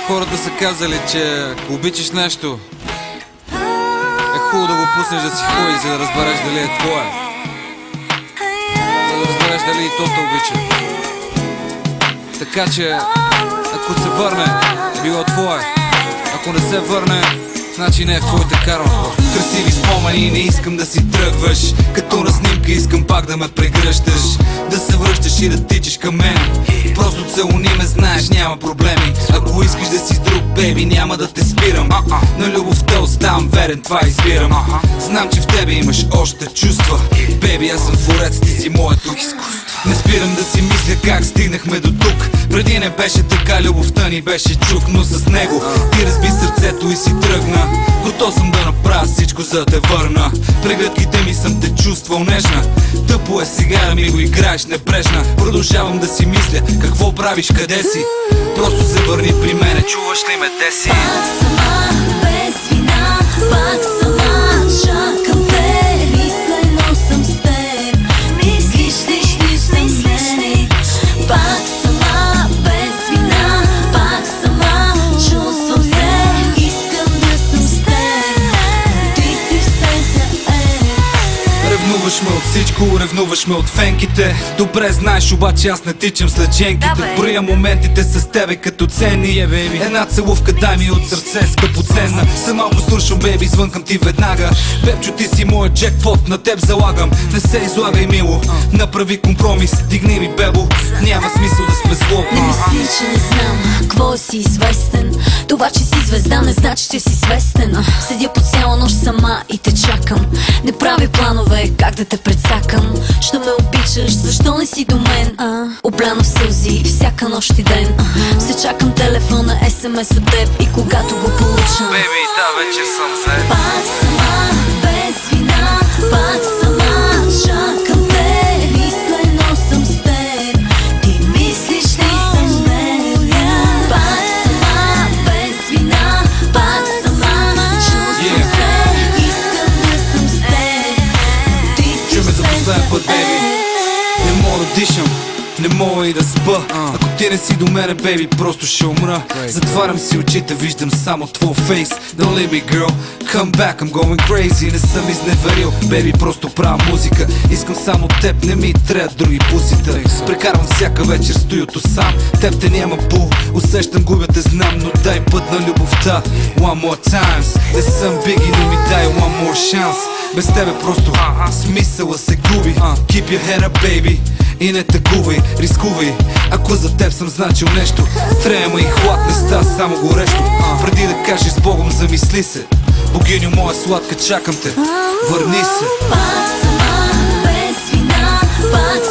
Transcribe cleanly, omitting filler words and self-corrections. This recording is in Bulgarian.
Хората са казали, че ако обичаш нещо, е хубаво да го пуснеш да си ходи, за да разбереш дали е твое. За да разбереш дали и то те обича. Така че, ако се върне, е било твое. Ако не се върне, значи не е в твоите карма. Красиви спомени и не искам да си тръгваш. Като на снимка искам пак да ме прегръщаш. Да се връщаш и да тичаш към мен. Просто целуни ме, знаеш, няма проблеми. Ако искаш да си с друг, бейби, няма да те спирам. На любовта оставам верен, това избирам. Знам, че в тебе имаш още чувства. Бейби, аз съм творец, ти си моето изкуство. Не спирам да си мисля как стигнахме до тук. Преди не беше така, любовта ни беше чук. Но с него ти разби сърцето и си тръгна. Готов съм да направя всичко, за да те върна. Прегръдките ми съм те чувствал нежна. Тъпо е сега да ми го играеш небрежна. Продължавам да си мисля какво правиш, къде си. Просто се върни при мене, чуваш ли ме, де си? Пак сама, без вина, пак сама, чакам те. Мисля, но съм с теб. Мислиш ли съм мене? Пак сама, без вина, пак сама, чувствам се. Искам да съм с теб. Ти си все за Ревнуваш ме от всичко, ревнуваш ме от фенките. Добре знаеш, обаче аз не тичам след женките. Броя моментите с тебе като ценни. Една целувка дай ми от сърце скъпоценна. Съм малко слушам, бейби, звънкам ти веднага. Бебчо, ти си моят джекпот, на теб залагам. Не се излагай, мило, направи компромис. Дигни ми, бебо, няма смисъл да сме зло. Не мисли, че не знам какво си известен. Това, че си звезда, не значи, че си свестен. Седя по цяла нощ сама и те чакам. Не прави планове как да те предсакам. Що ме обичаш, защо не си до мен? Обляна в сълзи всяка нощ и ден. Се чакам телефона, SMS от теб и когато го получа. Бейби, да, вечер съм зает. Пак сама, без вина, пак сама, чакам те. Мисля, но съм с теб. Ти мислиш ли съм мен? Пак сама, без вина, пак сама, чувствам се. Искам да съм с теб. Ти си Чуй ме за все последен път, за бейби. Не мога да дишам, не мога и да спа. Ако ти не си до мене, бейби, просто ще умра. Затварям си очите, виждам само твой фейс. Don't leave me, girl, come back, I'm going crazy. Не съм изневерил, бейби, просто правя музика. Искам само теб, не ми трябват други пусита. Прекарвам всяка вечер стоюто сам. Теб те няма пул, усещам, губя те знам. Но дай път на любовта, one more times. Не съм биги, но ми дай one more chance. Без тебе просто смисъла се губи. Keep your head up, baby, и не тъгувай, рискувай. Ако за теб съм значил нещо, трема и хлад, не ста само горещо. Преди да кажеш с Богом, замисли се. Богиню моя сладка, чакам те, върни се. Пак сама, без вина, пак